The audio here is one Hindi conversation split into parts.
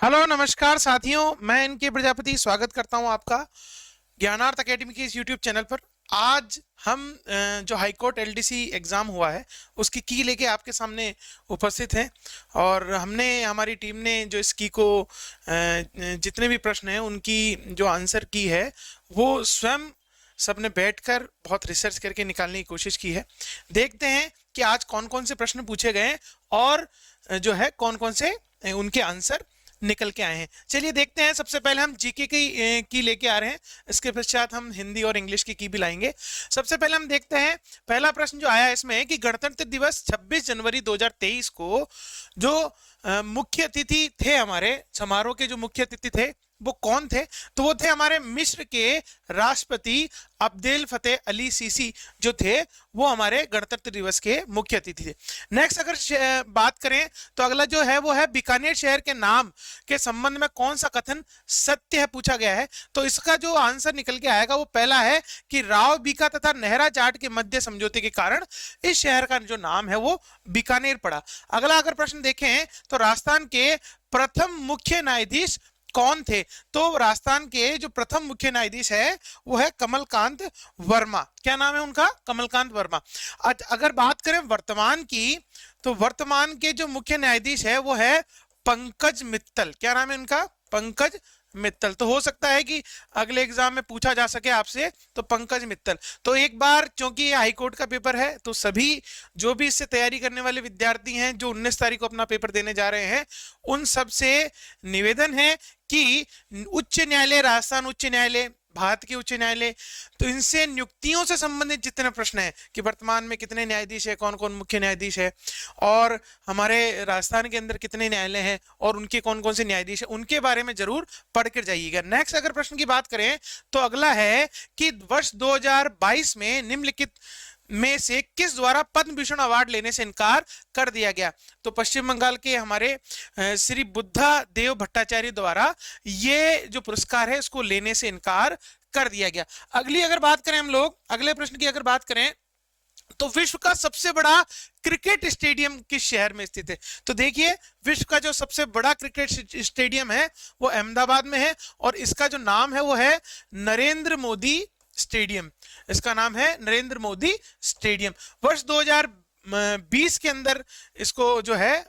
हेलो नमस्कार साथियों, मैं इनके प्रजापति स्वागत करता हूं आपका ज्ञानार्थ एकेडमी के इस यूट्यूब चैनल पर। आज हम जो हाईकोर्ट एलडीसी एग्जाम हुआ है उसकी की लेके आपके सामने उपस्थित हैं और हमारी टीम ने जो इस की को जितने भी प्रश्न हैं उनकी जो आंसर की है वो स्वयं सबने बैठकर बहुत रिसर्च करके निकालने की कोशिश की है। देखते हैं कि आज कौन कौन से प्रश्न पूछे गए हैं और जो है कौन कौन से उनके आंसर निकल के आए हैं। चलिए देखते हैं। सबसे पहले हम जीके की लेके आ रहे हैं, इसके पश्चात हम हिंदी और इंग्लिश की भी लाएंगे। सबसे पहले हम देखते हैं पहला प्रश्न जो आया इसमें कि गणतंत्र दिवस 26 जनवरी 2023 को जो मुख्य अतिथि थे, हमारे समारोह के जो मुख्य अतिथि थे वो कौन थे? तो वो थे हमारे मिस्र के राष्ट्रपति अब्देल फतेह अली सीसी जो थे, वो हमारे गणतंत्र दिवस के मुख्य अतिथि थे। नेक्स्ट अगर बात करें तो अगला जो है वो है बीकानेर शहर के नाम के संबंध में कौन सा कथन सत्य है पूछा गया है। तो इसका जो आंसर निकल के आएगा वो पहला है कि राव बीका तथा नेहरा जाट के मध्य समझौते के कारण इस शहर का जो नाम है वो बीकानेर पड़ा। अगला अगर प्रश्न देखें तो राजस्थान के प्रथम मुख्य न्यायाधीश कौन थे? तो राजस्थान के जो प्रथम मुख्य न्यायाधीश है वो है कमलकांत वर्मा। क्या नाम है उनका? कमलकांत वर्मा। अगर बात करें वर्तमान की तो वर्तमान के जो मुख्य न्यायाधीश है वो है पंकज मित्तल। क्या नाम है उनका? पंकज मित्तल। तो हो सकता है कि अगले एग्जाम में पूछा जा सके आपसे, तो पंकज मित्तल। तो एक बार, क्योंकि ये हाईकोर्ट का पेपर है तो सभी जो भी इससे तैयारी करने वाले विद्यार्थी हैं जो 19 तारीख को अपना पेपर देने जा रहे हैं उन सब से निवेदन है कि उच्च न्यायालय, राजस्थान उच्च न्यायालय, भारत के उच्च न्यायालय, तो इनसे नियुक्तियों से संबंधित जितने प्रश्न हैं कि वर्तमान में कितने न्यायाधीश है, कौन कौन मुख्य न्यायाधीश है और हमारे राजस्थान के अंदर कितने न्यायालय हैं और उनके कौन कौन से न्यायाधीश है, उनके बारे में जरूर पढ़ कर जाइएगा। नेक्स्ट अगर प्रश्न की बात करें तो अगला है कि वर्ष 2022 में निम्नलिखित में से किस द्वारा पद्म भूषण अवार्ड लेने से इनकार कर दिया गया? तो पश्चिम बंगाल के हमारे श्री बुद्धा देव भट्टाचार्य द्वारा ये जो पुरस्कार है इसको लेने से इनकार कर दिया गया। अगली अगर बात करें हम लोग, अगले प्रश्न की अगर बात करें तो विश्व का सबसे बड़ा क्रिकेट स्टेडियम किस शहर में स्थित है? तो देखिए, विश्व का जो सबसे बड़ा क्रिकेट स्टेडियम है वो अहमदाबाद में है और इसका जो नाम है वो है नरेंद्र मोदी स्टेडियम। इसका नाम है नरेंद्र मोदी स्टेडियम। वर्ष 2020 के अंदर इसको जो है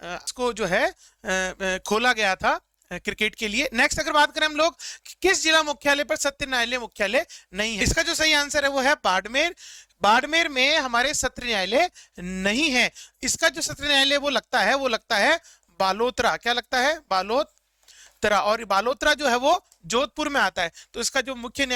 खोला गया था क्रिकेट के लिए। नेक्स्ट अगर बात करें हम लोग, किस जिला मुख्यालय पर सत्र न्यायालय मुख्यालय नहीं है? इसका जो सही आंसर है वो है बाड़मेर। बाड़मेर में हमारे सत्र न्यायालय नहीं है। इसका जो सत्र न्यायालय वो लगता है बालोतरा। क्या लगता है? बालोतरा। और बालोतरा जो है वो जोधपुर में आता है। तो इसका जो मुख्य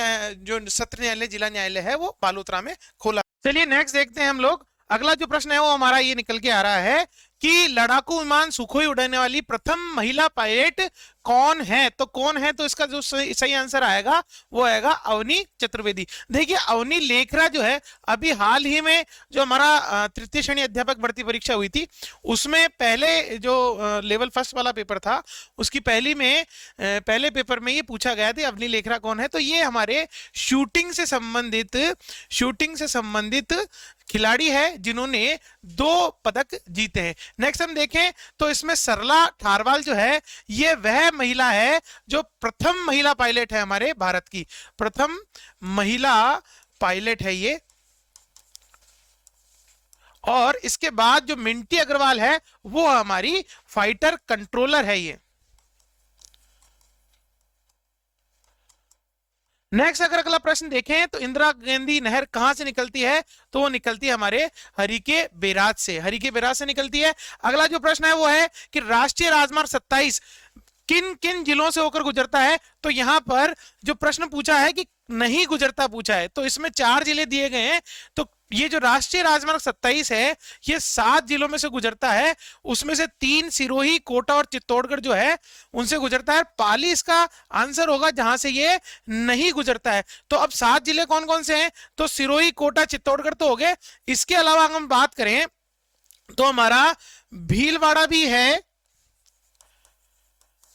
जो सत्र न्यायालय, जिला न्यायालय है वो बालोतरा में खोला। चलिए नेक्स्ट देखते हैं हम लोग। अगला जो प्रश्न है वो हमारा ये निकल के आ रहा है कि लड़ाकू विमान सुखोई उड़ाने वाली प्रथम महिला पायलट कौन है? तो कौन है? तो इसका जो सही आंसर आएगा वो आएगा अवनी चतुर्वेदी। देखिए, अवनी लेखरा जो है अभी हाल ही में जो हमारा तृतीय श्रेणी अध्यापक भर्ती परीक्षा हुई थी उसमें पहले जो लेवल फर्स्ट वाला पेपर था उसकी पहले पेपर में ये पूछा गया था अवनी लेखरा कौन है। तो ये हमारे शूटिंग से संबंधित खिलाड़ी है जिन्होंने 2 पदक जीते हैं। नेक्स्ट हम देखें तो इसमें सरला ठारवाल जो है ये वह महिला है जो प्रथम महिला पायलट है, हमारे भारत की प्रथम महिला पायलट है ये। और इसके बाद जो मिंटी अग्रवाल है वो हमारी फाइटर कंट्रोलर है ये। नेक्स्ट अगर अगला प्रश्न देखें तो इंदिरा गांधी नहर कहां से निकलती है? तो वो निकलती है हमारे हरिके बैराज से निकलती है। अगला जो प्रश्न है वो है कि राष्ट्रीय राजमार्ग 27 किन किन जिलों से होकर गुजरता है? तो यहां पर जो प्रश्न पूछा है कि नहीं गुजरता पूछा है, तो इसमें 4 जिले दिए गए हैं। तो ये जो राष्ट्रीय राजमार्ग 27 है ये 7 जिलों में से गुजरता है। उसमें से 3 सिरोही, कोटा और चित्तौड़गढ़ जो है उनसे गुजरता है। पाली इसका आंसर होगा जहां से ये नहीं गुजरता है। तो अब 7 जिले कौन कौन से हैं? तो सिरोही, कोटा, चित्तौड़गढ़ तो हो गए। इसके अलावा हम बात करें तो हमारा भीलवाड़ा भी है,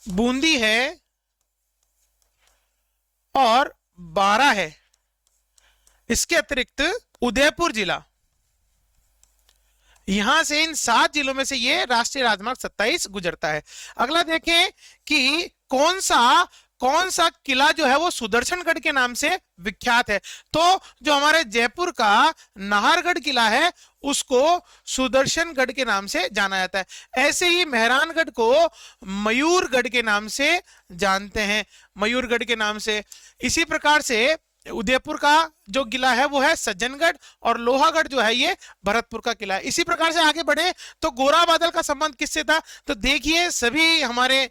बूंदी है और बारा है। इसके अतिरिक्त उदयपुर जिला, यहां से इन 7 जिलों में से ये राष्ट्रीय राजमार्ग 27 गुजरता है। अगला देखें कि कौन सा किला जो है वो सुदर्शनगढ़ के नाम से विख्यात है। तो जो हमारे जयपुर का नाहरगढ़ किला है उसको सुदर्शनगढ़ के नाम से जाना जाता है। ऐसे ही मेहरानगढ़ को मयूरगढ़ के नाम से जानते हैं, मयूरगढ़ के नाम से। इसी प्रकार से उदयपुर का जो किला है वो है सज्जनगढ़, और लोहागढ़ जो है ये भरतपुर का किला है। इसी प्रकार से आगे बढ़े तो गोरा बादल का संबंध किससे था? तो देखिए सभी हमारे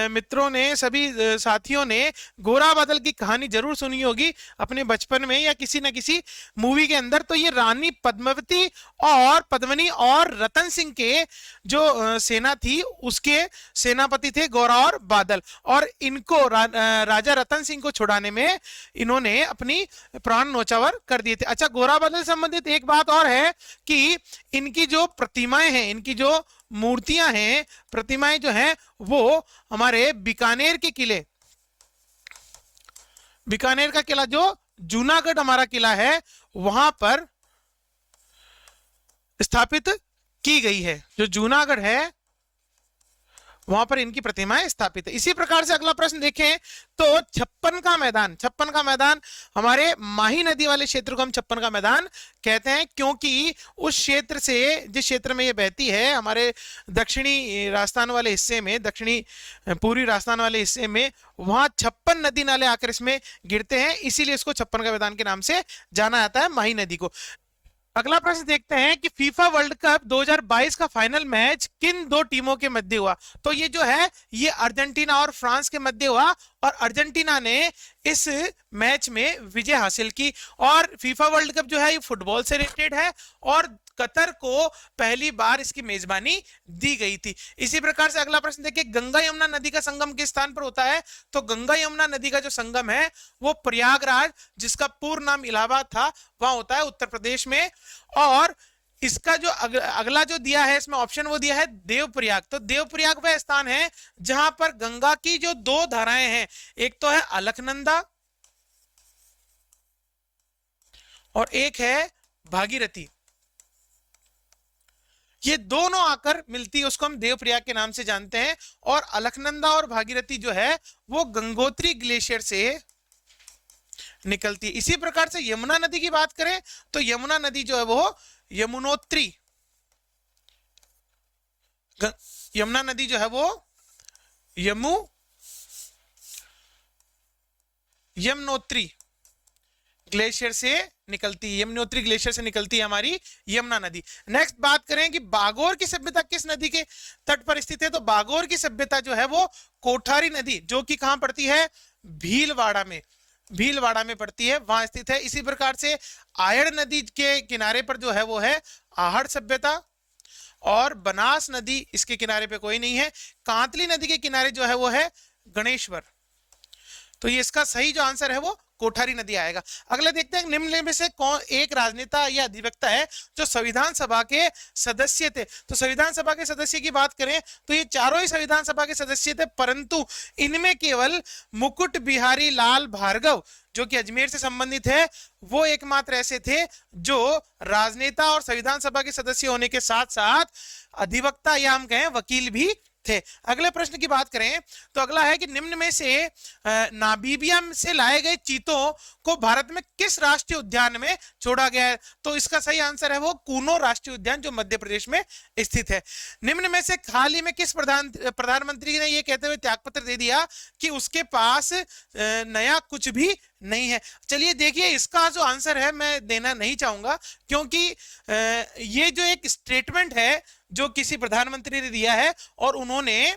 मित्रों ने, सभी साथियों ने गोरा बादल की कहानी जरूर सुनी होगी अपने बचपन में या किसी न किसी मूवी के अंदर। तो ये रानी पद्मावती और पद्मिनी और रतन सिंह के जो सेना थी उसके सेनापति थे गोरा और बादल, और इनको राजा रतन सिंह को छुड़ाने में इन्होंने अपनी प्राण नौचावर कर दिए थे। अच्छा, गोरा बादल से संबंधित एक बात और है कि इनकी जो प्रतिमाएं हैं, इनकी जो मूर्तियां हैं, प्रतिमाएं जो हैं वो हमारे बीकानेर के किले, बीकानेर का किला जो जूनागढ़ हमारा किला है वहां पर स्थापित की गई है। जो जूनागढ़ है वहां पर इनकी प्रतिमाएं स्थापित है। इसी प्रकार से अगला प्रश्न देखें तो छप्पन का मैदान हमारे माही नदी वाले क्षेत्र को हम छप्पन का मैदान कहते हैं, क्योंकि उस क्षेत्र से, जिस क्षेत्र में ये बहती है हमारे दक्षिणी राजस्थान वाले हिस्से में, दक्षिणी पूर्वी राजस्थान वाले हिस्से में, वहां 56 नदी नाले आकर इसमें गिरते हैं, इसीलिए इसको छप्पन का मैदान के नाम से जाना जाता है, माही नदी को। अगला प्रश्न देखते हैं कि फीफा वर्ल्ड कप 2022 का फाइनल मैच किन 2 टीमों के मध्य हुआ? तो ये जो है ये अर्जेंटीना और फ्रांस के मध्य हुआ, और अर्जेंटीना ने इस मैच में विजय हासिल की। और फीफा वर्ल्ड कप जो है ये फुटबॉल से रिलेटेड है और कतर को पहली बार इसकी मेजबानी दी गई थी। इसी प्रकार से अगला प्रश्न देखिए, गंगा यमुना नदी का संगम किस स्थान पर होता है? तो गंगा यमुना नदी का जो संगम है वो प्रयागराज, जिसका पूर्ण नाम इलाहाबाद था, वहां होता है, उत्तर प्रदेश में। और इसका जो अगला जो दिया है इसमें ऑप्शन वो दिया है देवप्रयाग। तो देवप्रयाग वह स्थान है जहां पर गंगा की जो 2 धाराएं हैं, एक तो है अलकनंदा और एक है भागीरथी, ये दोनों आकर मिलती है, उसको हम देवप्रयाग के नाम से जानते हैं। और अलकनंदा और भागीरथी जो है वो गंगोत्री ग्लेशियर से निकलती है। इसी प्रकार से यमुना नदी की बात करें तो यमुना नदी जो है वो यमुनोत्री, यमुना नदी जो है वो यमुनोत्री ग्लेशियर से निकलती है, यमुनोत्री ग्लेशियर से निकलती है हमारी यमुना नदी। नेक्स्ट बात करें कि बागोर की सभ्यता किस नदी के तट पर स्थित है? तो बागोर की सभ्यता जो है वो कोठारी नदी, जो कि कहां पड़ती है? भीलवाड़ा में पड़ती है, वहां स्थित है। इसी प्रकार से आयड़ नदी के किनारे पर जो है वो है आहड़ सभ्यता, और बनास नदी इसके किनारे पे कोई नहीं है। कांतली नदी के किनारे जो है वो है गणेश्वर। तो ये इसका सही जो आंसर है वो कोठारी नदी आएगा। अगला देखते हैं निम्न में से कौन एक राजनेता या अधिवक्ता है जो संविधान सभा के सदस्य थे? तो संविधान सभा के सदस्य की बात करें तो ये चारों ही संविधान सभा के सदस्य थे, परंतु इनमें केवल मुकुट बिहारी लाल भार्गव जो कि अजमेर से संबंधित है, वो एकमात्र ऐसे थे जो राजनेता और संविधान सभा के सदस्य होने के साथ साथ अधिवक्ता या हम कहें वकील भी थे। अगले प्रश्न की बात करें तो अगला है कि निम्न में से नामीबिया से लाए गए चीतों को भारत में किस राष्ट्रीय उद्यान में छोड़ा गया है? तो इसका सही आंसर है वो कूनो राष्ट्रीय उद्यान जो मध्य प्रदेश में स्थित है। निम्न में से हाल ही में किस प्रधानमंत्री ने यह कहते हुए त्यागपत्र दे दिया कि उसके पास नया कुछ भी नहीं है? चलिए देखिए, इसका जो आंसर है मैं देना नहीं चाहूंगा, क्योंकि ये जो एक स्टेटमेंट है जो किसी प्रधानमंत्री ने दिया है और उन्होंने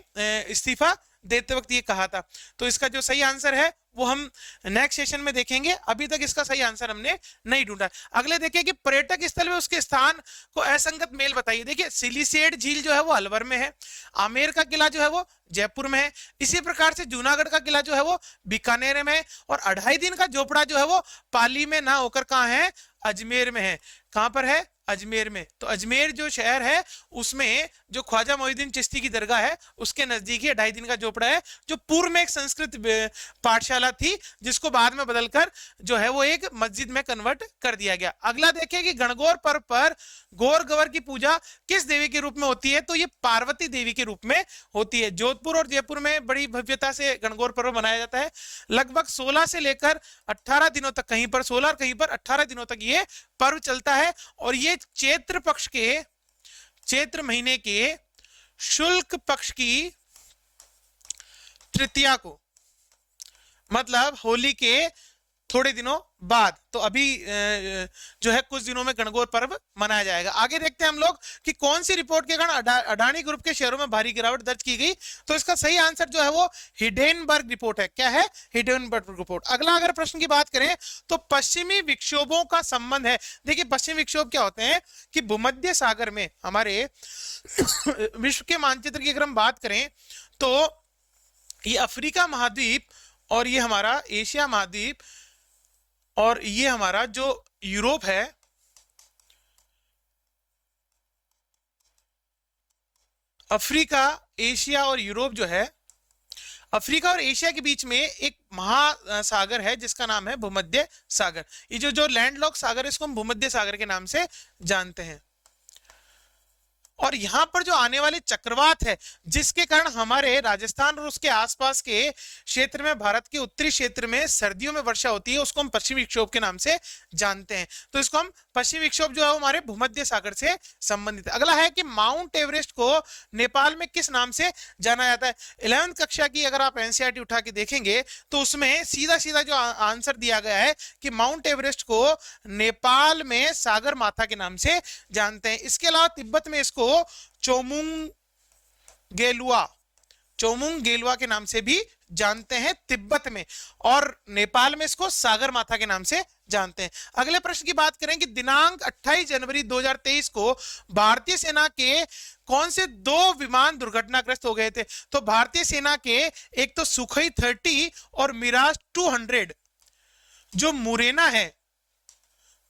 इस्तीफा देते वक्त ये कहा था। तो इसका जो सही आंसर है वो हम नेक्स्ट सेशन में देखेंगे, अभी तक इसका सही आंसर हमने नहीं ढूंढा। अगले देखिए कि पर्यटक स्थल में उसके स्थान को असंगत मेल बताइए। देखिए सिलिसेट झील जो है वो अलवर में है, आमेर का किला जो है वो जयपुर में है, इसी प्रकार से जूनागढ़ का किला जो है वो बीकानेर में है, और 2.5 दिन का झोपड़ा जो है वो पाली में ना होकर कहां है? अजमेर में है। कहां पर है? अजमेर में। तो अजमेर जो शहर है उसमें जो ख्वाजा मोइनुद्दीन चिश्ती की दरगाह है उसके नजदीक ही 2.5 दिन का झोपड़ा है, जो पूर्व में एक संस्कृत पाठशाला थी जिसको बाद में बदलकर जो है वो एक मस्जिद में कन्वर्ट कर दिया गया। अगला देखिए कि गणगौर पर्व पर गौर गवर की पूजा किस देवी के रूप में होती है? तो ये पार्वती देवी के रूप में होती है। जोधपुर और जयपुर में बड़ी भव्यता से गणगौर पर्व मनाया जाता है। लगभग 16 से लेकर 18 दिनों तक, कहीं पर 16 और कहीं पर 18 दिनों तक ये पर्व चलता है। और ये चैत्र पक्ष के, चैत्र महीने के शुक्ल पक्ष की तृतीया को, मतलब होली के थोड़े दिनों बाद, तो अभी जो है कुछ दिनों में गणगौर पर्व मनाया जाएगा। आगे देखते हैं हम लोग कि कौन सी रिपोर्ट के कारण अडानी ग्रुप के शेयरों में भारी गिरावट दर्ज की गई। तो इसका सही आंसर जो है वो हिडेनबर्ग रिपोर्ट है। क्या है? Hindenburg report. अगला अगर प्रश्न की बात करें तो पश्चिमी विक्षोभों का संबंध है। देखिए पश्चिमी विक्षोभ क्या होते हैं कि भूमध्य सागर में हमारे विश्व के मानचित्र की अगर हम बात करें तो ये अफ्रीका महाद्वीप और ये हमारा एशिया महाद्वीप और ये हमारा जो यूरोप है, अफ्रीका, एशिया और यूरोप जो है, अफ्रीका और एशिया के बीच में एक महासागर है जिसका नाम है भूमध्य सागर। ये जो लैंडलॉक सागर है इसको हम भूमध्य सागर के नाम से जानते हैं। और यहां पर जो आने वाले चक्रवात है जिसके कारण हमारे राजस्थान और उसके आसपास के क्षेत्र में, भारत के उत्तरी क्षेत्र में सर्दियों में वर्षा होती है, उसको हम पश्चिमी विक्षोभ के नाम से जानते हैं। तो इसको हम पश्चिमी विक्षोभ जो है वो हमारे भूमध्य सागर से संबंधित है। अगला है कि माउंट एवरेस्ट को नेपाल में किस नाम से जाना जाता है? 11वीं कक्षा की अगर आप एनसीईआरटी उठा के देखेंगे तो उसमें सीधा सीधा जो आंसर दिया गया है कि माउंट एवरेस्ट को नेपाल में सागर माथा के नाम से जानते हैं। इसके अलावा तिब्बत में इसको चोमुंग गेलुआ के नाम से भी जानते हैं तिब्बत में, और नेपाल में इसको सागर माथा के नाम से जानते हैं। अगले प्रश्न की बात करें कि दिनांक 28 जनवरी 2023 को भारतीय सेना के कौन से 2 विमान दुर्घटनाग्रस्त हो गए थे? तो भारतीय सेना के एक तो सुखोई 30 और मिराज 200 जो मुरैना है,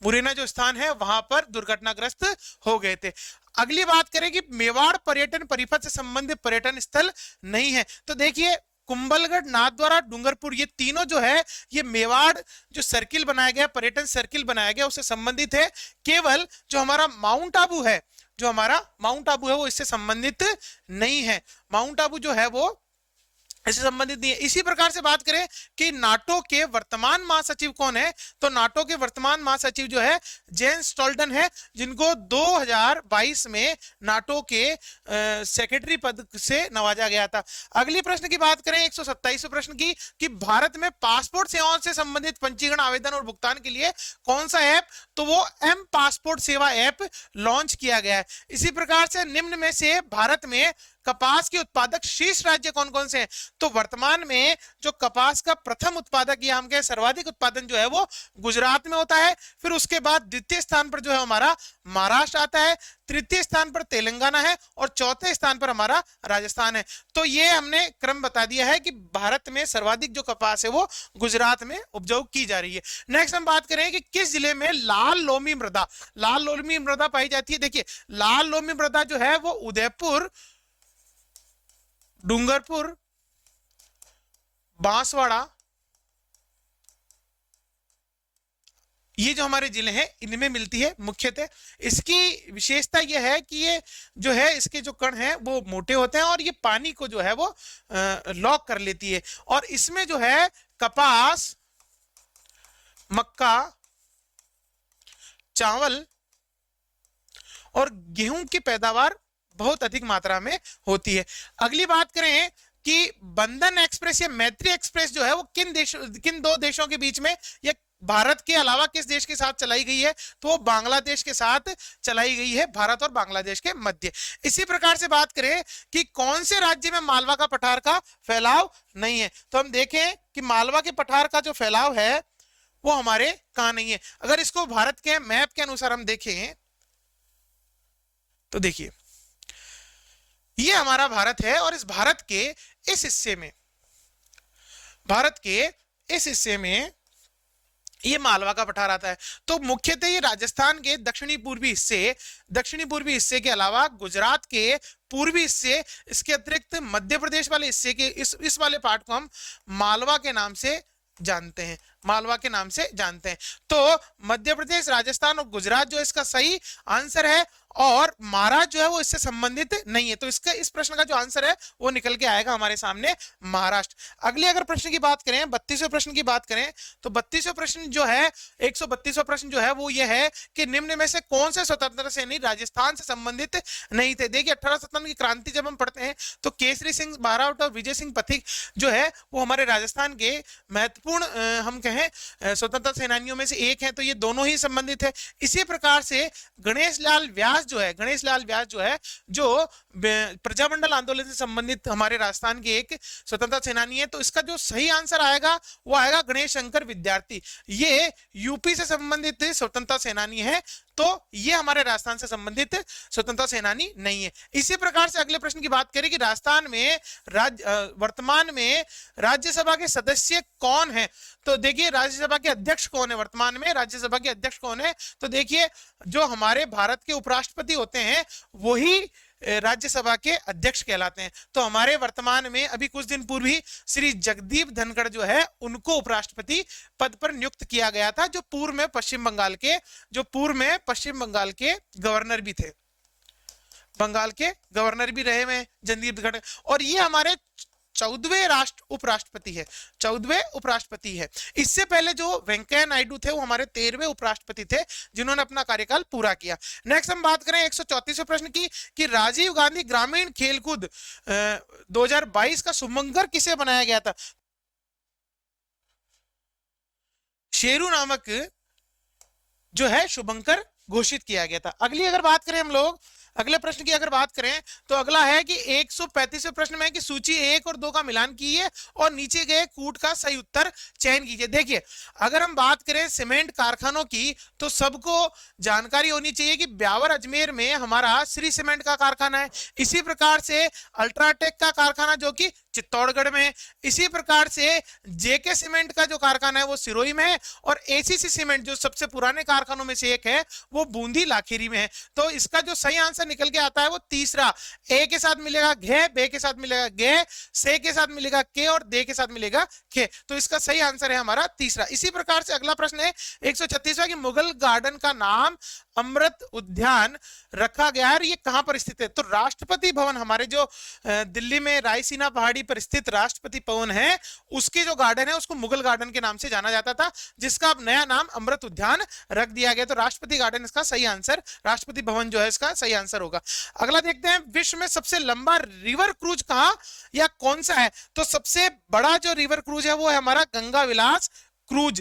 मुरैना जो स्थान है वहां पर दुर्घटनाग्रस्त हो गए थे। अगली बात करें कि मेवाड़ पर्यटन परिपथ से संबंधित पर्यटन स्थल नहीं है। तो देखिए कुंभलगढ़, नाथद्वारा, डूंगरपुर, ये तीनों जो है ये मेवाड़ जो सर्किल बनाया गया, पर्यटन सर्किल बनाया गया उससे संबंधित है। केवल जो हमारा माउंट आबू है, वो इससे संबंधित नहीं है। माउंट आबू जो है वो इससे संबंधित नहीं है। इसी प्रकार से बात करें कि नाटो के वर्तमान महासचिव कौन है? तो नाटो के वर्तमान महासचिव जो है जेंस स्टोल्टन है, जिनको 2022 में नाटो के सेक्रेटरी पद से नवाजा गया था। अगली प्रश्न की बात करें 127वें प्रश्न की कि भारत में पासपोर्ट सेवाओं से संबंधित पंजीकरण, आवेदन और भुगतान के लिए कौन सा ऐप? तो वो एम पासपोर्ट सेवा ऐप लॉन्च किया गया है। इसी प्रकार से निम्न में से भारत में कपास के उत्पादक शीर्ष राज्य कौन कौन से हैं? तो वर्तमान में जो कपास का प्रथम उत्पादक या हम कहें सर्वाधिक उत्पादन जो है वो गुजरात में होता है। फिर उसके बाद द्वितीय स्थान पर जो है हमारा महाराष्ट्र आता है, तृतीय स्थान पर तेलंगाना है और चौथे स्थान पर हमारा राजस्थान है। तो ये हमने क्रम बता दिया है कि भारत में सर्वाधिक जो कपास है वो गुजरात में उपजाऊ की जा रही है। नेक्स्ट हम बात करें कि किस जिले में लाल लोमी मृदा पाई जाती है? देखिए लाल लोमी मृदा जो है वो उदयपुर, डूंगरपुर, बांसवाड़ा, ये जो हमारे जिले हैं इनमें मिलती है मुख्यतः। इसकी विशेषता यह है कि ये जो है इसके जो कण हैं वो मोटे होते हैं और ये पानी को जो है वो लॉक कर लेती है। और इसमें जो है कपास, मक्का, चावल और गेहूं की पैदावार बहुत अधिक मात्रा में होती है। अगली बात करें कि बंधन एक्सप्रेस या मैत्री एक्सप्रेस जो है वो किन 2 देशों के बीच में या भारत के अलावा किस देश के साथ चलाई गई है? तो वो बांग्लादेश के साथ चलाई गई है, भारत और बांग्लादेश के मध्य। इसी प्रकार से बात करें कि कौन से राज्य में मालवा का पठार का फैलाव नहीं है? तो हम देखें कि मालवा के पठार का जो फैलाव है वो हमारे कहां नहीं है। अगर इसको भारत के मैप के अनुसार हम देखें तो देखिए ये हमारा भारत है और इस भारत के इस हिस्से में ये मालवा का पठार आता है। तो मुख्यतः ये राजस्थान के दक्षिणी पूर्वी हिस्से के अलावा गुजरात के पूर्वी हिस्से, इसके अतिरिक्त मध्य प्रदेश वाले हिस्से के इस वाले पार्ट को हम मालवा के नाम से जानते हैं, मालवा के नाम से जानते हैं। तो मध्य प्रदेश, राजस्थान और गुजरात जो इसका सही आंसर है, और महाराष्ट्र जो है वो इससे संबंधित नहीं है। तो इसका इस प्रश्न का जो आंसर है वो निकल के आएगा हमारे सामने महाराष्ट्र। अगले अगर प्रश्न की बात करें, 32वें प्रश्न की बात करें, तो 32वां प्रश्न जो है, 132वां प्रश्न जो है वो ये है कि निम्न में से कौन से स्वतंत्रता सेनानी राजस्थान से संबंधित नहीं थे। देखिए 1857 की क्रांति जब हम पढ़ते हैं तो केसरी सिंह बारावट और विजय सिंह पथिक जो है वो हमारे राजस्थान के महत्वपूर्ण हम कहें स्वतंत्रता सेनानियों में से एक है, तो ये दोनों ही संबंधित है। इसी प्रकार से गणेश लाल व्यास जो है जो प्रजामंडल आंदोलन से संबंधित हमारे राजस्थान के एक स्वतंत्रता सेनानी है। तो इसका जो सही आंसर आएगा वो आएगा गणेश शंकर विद्यार्थी। ये यूपी से संबंधित स्वतंत्रता सेनानी है, तो ये हमारे राजस्थान से संबंधित स्वतंत्रता सेनानी नहीं है। इसी प्रकार से अगले प्रश्न की बात करें कि राजस्थान में वर्तमान में राज्यसभा के सदस्य कौन है। तो देखिए राज्यसभा के अध्यक्ष कौन है, वर्तमान में राज्यसभा के अध्यक्ष कौन है। तो देखिए जो हमारे भारत के उपराष्ट्रपति होते हैं वही राज्यसभा के अध्यक्ष कहलाते हैं। तो हमारे वर्तमान में अभी कुछ दिन पूर्व ही श्री जगदीप धनखड़ जो है उनको उपराष्ट्रपति पद पर नियुक्त किया गया था, जो पूर्व में पश्चिम बंगाल के गवर्नर भी थे, बंगाल के गवर्नर भी रहे हुए जगदीप धनखड़। और ये हमारे 14वें उपराष्ट्रपति है। इससे पहले जो वेंकैया नायडू थे वो हमारे 13वें उपराष्ट्रपति थे जिन्होंने अपना कार्यकाल पूरा किया। नेक्स्ट हम बात करें 134वें प्रश्न की कि राजीव गांधी ग्रामीण खेलकूद 2022 का शुभंकर किसे बनाया गया था। शेरू नामक जो है शुभंकर घोषित किया गया था। अगली अगर बात करें हम लोग अगले प्रश्न की अगर बात करें तो अगला है कि 135वें प्रश्न में कि सूची 1 और 2 का मिलान कीजिए और नीचे गए कूट का सही उत्तर चयन कीजिए। देखिए अगर हम बात करें सीमेंट कारखानों की तो सबको जानकारी होनी चाहिए कि ब्यावर अजमेर में हमारा श्री सीमेंट का कारखाना है। इसी प्रकार से अल्ट्राटेक का कारखाना जो कि चित्तौड़गढ़ में है। इसी प्रकार से जेके सीमेंट का जो कारखाना है वो सिरोही में है, और एसीसी सीमेंट जो सबसे पुराने कारखानों में से एक है वो बूंदी लाखेरी में है। तो इसका जो सही आंसर निकल के आता है वो तीसरा, ए के साथ मिलेगा घे, बे के साथ मिलेगा गे, से के साथ मिलेगा के और दे के साथ मिलेगा खे। तो इसका सही आंसर है हमारा तीसरा। इसी प्रकार से अगला प्रश्न है 136वां कि मुगल गार्डन का नाम अमृत उद्यान रखा गया है, ये कहां पर स्थित है। तो राष्ट्रपति भवन हमारे जो दिल्ली में रायसीना पहाड़ी पर स्थित राष्ट्रपति भवन है उसके जो गार्डन है उसको मुगल गार्डन के नाम से जाना जाता था, जिसका अब नया नाम अमृत उद्यान रख दिया गया। तो राष्ट्रपति गार्डन इसका सही आंसर, राष्ट्रपति भवन जो है इसका सही आंसर होगा। अगला देखते हैं विश्व में सबसे लंबा रिवर क्रूज कहां या कौन सा है। तो सबसे बड़ा जो रिवर क्रूज है वो है हमारा गंगा विलास क्रूज,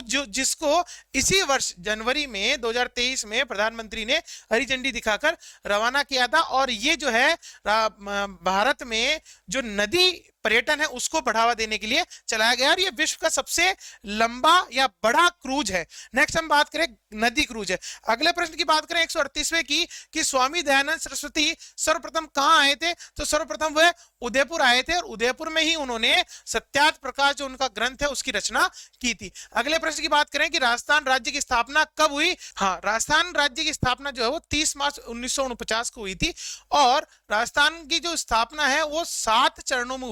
जो जिसको इसी वर्ष जनवरी में 2023 में प्रधानमंत्री ने हरी झंडी दिखाकर रवाना किया था। और ये जो है भारत में जो नदी पर्यटन है उसको बढ़ावा देने के लिए चलाया गया और ये विश्व का सबसे लंबा या बड़ा क्रूज है। नेक्स्ट हम बात करें नदी क्रूज है। अगले प्रश्न की बात करें 138वें की कि स्वामी दयानंद सरस्वती सर्वप्रथम कहां आए थे। तो सर्वप्रथम वह उदयपुर आए थे और उदयपुर में ही उन्होंने सत्यार्थ प्रकाश जो उनका ग्रंथ है उसकी रचना की थी। अगले प्रश्न की बात करें कि राजस्थान राज्य की स्थापना कब हुई। हाँ, राजस्थान राज्य की स्थापना जो है वो 30 मार्च 1949 को हुई थी और राजस्थान की जो स्थापना है वो 7 चरणों में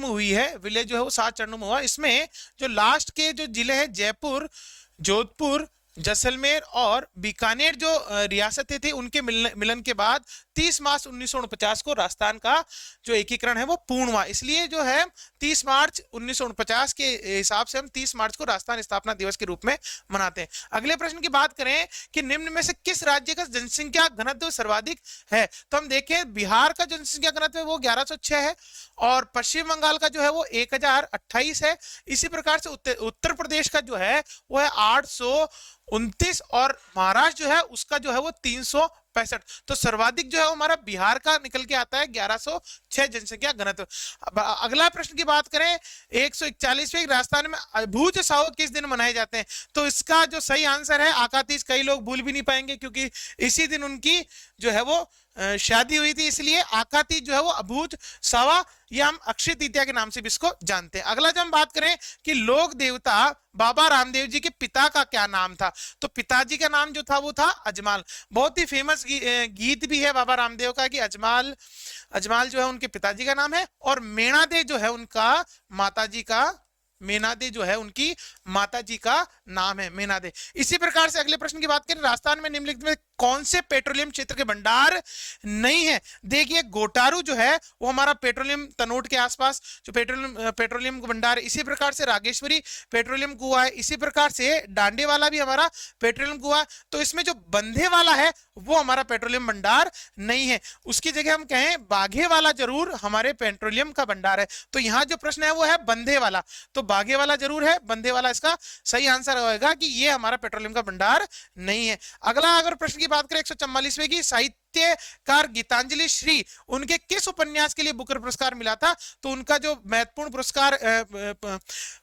हुई है। विलेज जो है वो 7 चरणों में हुआ। इसमें जो लास्ट के जो जिले हैं जयपुर, जोधपुर, जैसलमेर और बीकानेर जो रियासतें थी उनके मिलन के बाद 30 मार्च 1949 को राजस्थान का जो एकीकरण है वो पूर्ण हुआ। इसलिए जो है 30 मार्च 1949 के हिसाब से हम 30 मार्च को राजस्थान स्थापना दिवस के रूप में मनाते हैं। अगले प्रश्न की बात करें कि निम्न में से किस राज्य का जनसंख्या घनत्व सर्वाधिक है। तो हम देखें बिहार का जनसंख्या घनत्व है वो 1106 है और पश्चिम बंगाल का जो है वो 1028 है। इसी प्रकार से उत्तर प्रदेश का जो है वो है 829 और महाराष्ट्र जो है उसका जो है वो 365। तो सर्वाधिक जो है हमारा बिहार का निकल के आता है 1106 जनसंख्या घनत्व। अगला प्रश्न की बात करें 141वें राजस्थान में भूज साहो किस दिन मनाए जाते हैं। तो इसका जो सही आंसर है आकातीज, कई लोग भूल भी नहीं पाएंगे क्योंकि इसी दिन उनकी जो है वो शादी हुई थी, इसलिए आका तीज जो है वो अभूत सवा या हम अक्षय तृतीया के नाम से भी इसको जानते हैं। अगला जब हम बात करें कि लोक देवता बाबा रामदेव जी के पिता का क्या नाम था, तो पिताजी का नाम जो था वो था अजमाल। बहुत ही फेमस गीत भी है बाबा रामदेव का कि अजमाल, अजमाल जो है उनके पिताजी का नाम है, और मेणादे जो है उनका माताजी का, मेनादे जो है उनकी माताजी का नाम है, मेनादे। इसी प्रकार से अगले प्रश्न की बात करें, राजस्थान में निम्नलिखित में कौन से पेट्रोलियम क्षेत्र के भंडार नहीं है? देखिए गोटारू जो है वो हमारा पेट्रोलियम तनोट के आसपास जो पेट्रोलियम का भंडार है। इसी प्रकार से रागेश्वरी पेट्रोलियम कुआं है, इसी प्रकार से डांडे वाला भी हमारा पेट्रोलियम कुआं। तो इसमें जो बंधे वाला है वो हमारा पेट्रोलियम भंडार नहीं है, उसकी जगह हम कहें बाघे वाला जरूर हमारे पेट्रोलियम का भंडार है। तो यहाँ जो प्रश्न है वो है बंधे वाला, तो बाघे वाला जरूर है, बंधे वाला इसका सही आंसर होगा कि ये हमारा पेट्रोलियम का भंडार नहीं है। अगला अगर प्रश्न की बात करें 144वें की, साहित्यकार गीतांजलि श्री उनके किस उपन्यास के लिए बुकर पुरस्कार मिला था? तो उनका जो महत्वपूर्ण पुरस्कार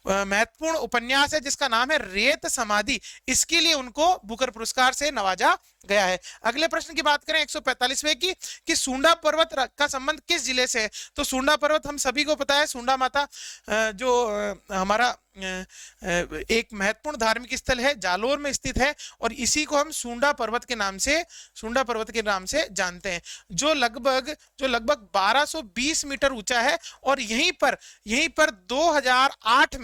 महत्वपूर्ण उपन्यास है जिसका नाम है रेत समाधि, इसके लिए उनको बुकर पुरस्कार से नवाजा गया है। अगले प्रश्न की बात करें 145वें की कि सूंडा पर्वत का संबंध किस जिले से है? तो सूंडा पर्वत हम सभी को पता है, सूंडा माता जो हमारा एक महत्वपूर्ण धार्मिक स्थल है, जालोर में स्थित है, और इसी को हम सूंडा पर्वत के नाम से जानते हैं, जो लगभग 1220 मीटर ऊंचा है। और यहीं पर 2008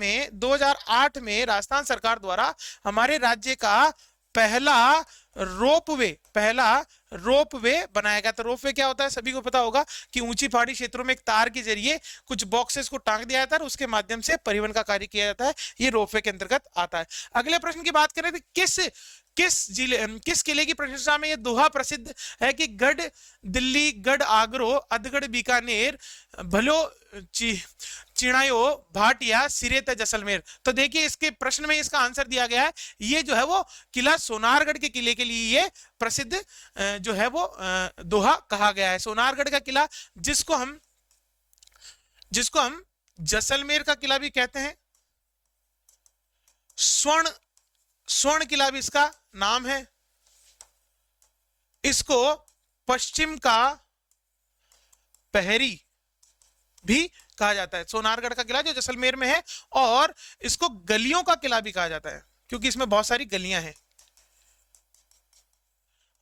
में राजस्थान सरकार द्वारा हमारे राज्य का पहला रोपवे बनाया गया। तो रोपवे क्या होता है सभी को पता होगा कि ऊंची पहाड़ी क्षेत्रों में एक तार के जरिए कुछ बॉक्सेस को टांग दिया जाता है और उसके माध्यम से परिवहन का कार्य किया जाता है, ये रोपवे के अंतर्गत आता है। अगले प्रश्न की बात करें तो किस किले की प्रशंसा में यह दोहा प्रसिद्ध है कि गढ़ दिल्ली, गढ़ आगरो, अधगढ़ बीकानेर, भलो चिड़ायो भाटिया, सिरेत जैसलमेर। तो देखिए इसके प्रश्न में इसका आंसर दिया गया है, ये जो है वो किला सोनारगढ़ के किले के लिए ये प्रसिद्ध जो है वो दोहा कहा गया है। सोनारगढ़ का किला जिसको हम जैसलमेर का किला भी कहते हैं, स्वर्ण किला भी इसका नाम है, इसको पश्चिम का पहरी भी कहा जाता है। सोनारगढ़ का किला जो जैसलमेर में है, और इसको गलियों का किला भी कहा जाता है क्योंकि इसमें बहुत सारी गलियां हैं,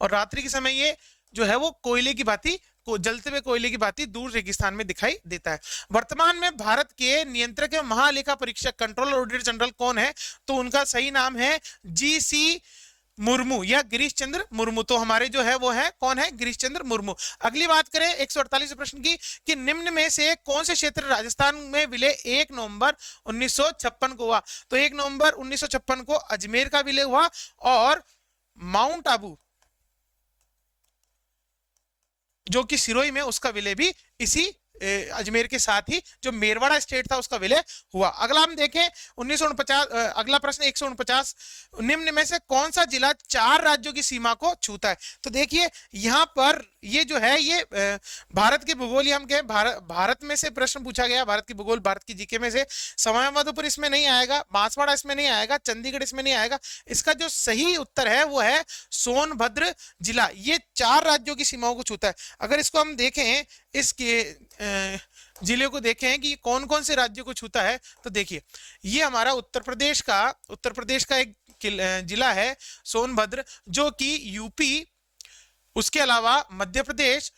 और रात्रि के समय ये जो है वो कोयले की भांति जलते हुए कोयले की भांति दूर रेगिस्तान में दिखाई देता है। वर्तमान में भारत के नियंत्रक एवं महालेखा परीक्षक कंट्रोलर ऑडिटर जनरल कौन है? तो उनका सही नाम है GC मुर्मू या गिरीश चंद्र मुर्मू। तो हमारे जो है वो है कौन है? गिरीश चंद्र मुर्मू। अगली बात करें 148 प्रश्न की कि निम्न में से कौन से क्षेत्र राजस्थान में विलय 1 नवंबर 1956 को हुआ? तो 1 नवंबर 1956 को अजमेर का विलय हुआ, और माउंट आबू जो कि सिरोही में, उसका विलय भी इसी अजमेर के साथ ही जो मेरवाड़ा स्टेट था उसका विलय हुआ। अगला हम देखें 1949, अगला प्रश्न 149, निम्न में से कौन सा जिला 4 राज्यों की सीमा को छूता है? तो देखिए यहाँ पर ये जो है ये भारत के भूगोल, हम कहें भारत में से प्रश्न पूछा गया, भारत की भूगोल, भारत की जीके में से। सवाईमाधोपुर इसमें नहीं आएगा, बांसवाड़ा इसमें नहीं आएगा, चंडीगढ़ इसमें नहीं आएगा। इसका जो सही उत्तर है वो है सोनभद्र जिला, ये 4 राज्यों की सीमाओं को छूता है। अगर इसको हम देखें, इसके जिले को देखें कि कौन कौन से राज्यों को छूता है, तो देखिए ये हमारा उत्तर प्रदेश का एक जिला है सोनभद्र, जो कि यूपी, उसके अलावा मध्य प्रदेश,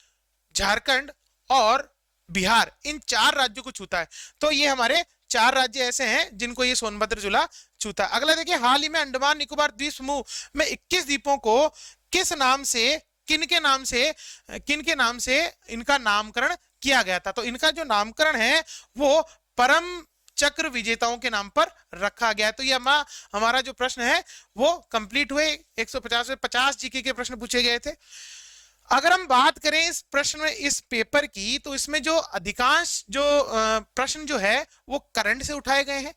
झारखंड और बिहार, इन 4 राज्यों को छूता है। तो ये हमारे 4 राज्य ऐसे हैं जिनको ये सोनभद्र जिला छूता है। अगला देखिए, हाल ही में अंडमान निकोबार द्वीप समूह में 21 द्वीपों को किस नाम से, किन के नाम से इनका नामकरण किया गया था? तो इनका जो नामकरण है वो परम चक्र विजेताओं के नाम पर रखा गया है। तो ये हमारा जो प्रश्न है वो कंप्लीट हुए। 150 में 50 जीके के प्रश्न पूछे गए थे। अगर हम बात करें इस प्रश्न में, इस पेपर की, तो इसमें जो अधिकांश जो प्रश्न जो है वो करंट से उठाए गए हैं।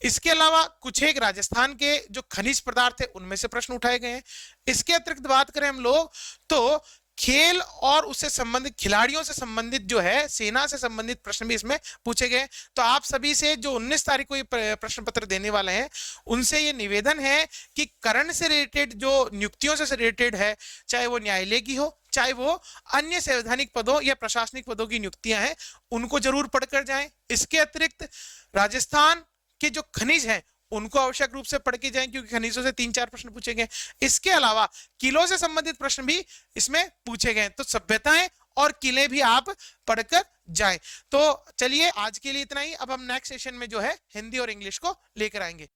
इसके अलावा कुछ एक राजस्थान के जो खनिज पदार्थ है उनमें से प्रश्न उठाए गए हैं। इसके अतिरिक्त बात करें हम लोग तो खेल और उससे संबंधित खिलाड़ियों से संबंधित जो है, सेना से संबंधित प्रश्न भी इसमें पूछे गए। तो आप सभी से जो 19 तारीख को ये प्रश्न पत्र देने वाले हैं, उनसे ये निवेदन है कि करण से रिलेटेड जो नियुक्तियों से रिलेटेड है, चाहे वो न्यायालय की हो, चाहे वो अन्य संवैधानिक पदों या प्रशासनिक पदों की नियुक्तियां हैं, उनको जरूर पढ़कर जाएं। इसके अतिरिक्त राजस्थान के जो खनिज हैं उनको आवश्यक रूप से पढ़ के जाएं, क्योंकि खनिजों से 3-4 प्रश्न पूछे गए। इसके अलावा किलों से संबंधित प्रश्न भी इसमें पूछे गए, तो सभ्यताएं और किले भी आप पढ़कर जाएं। तो चलिए आज के लिए इतना ही। अब हम नेक्स्ट सेशन में जो है हिंदी और इंग्लिश को लेकर आएंगे।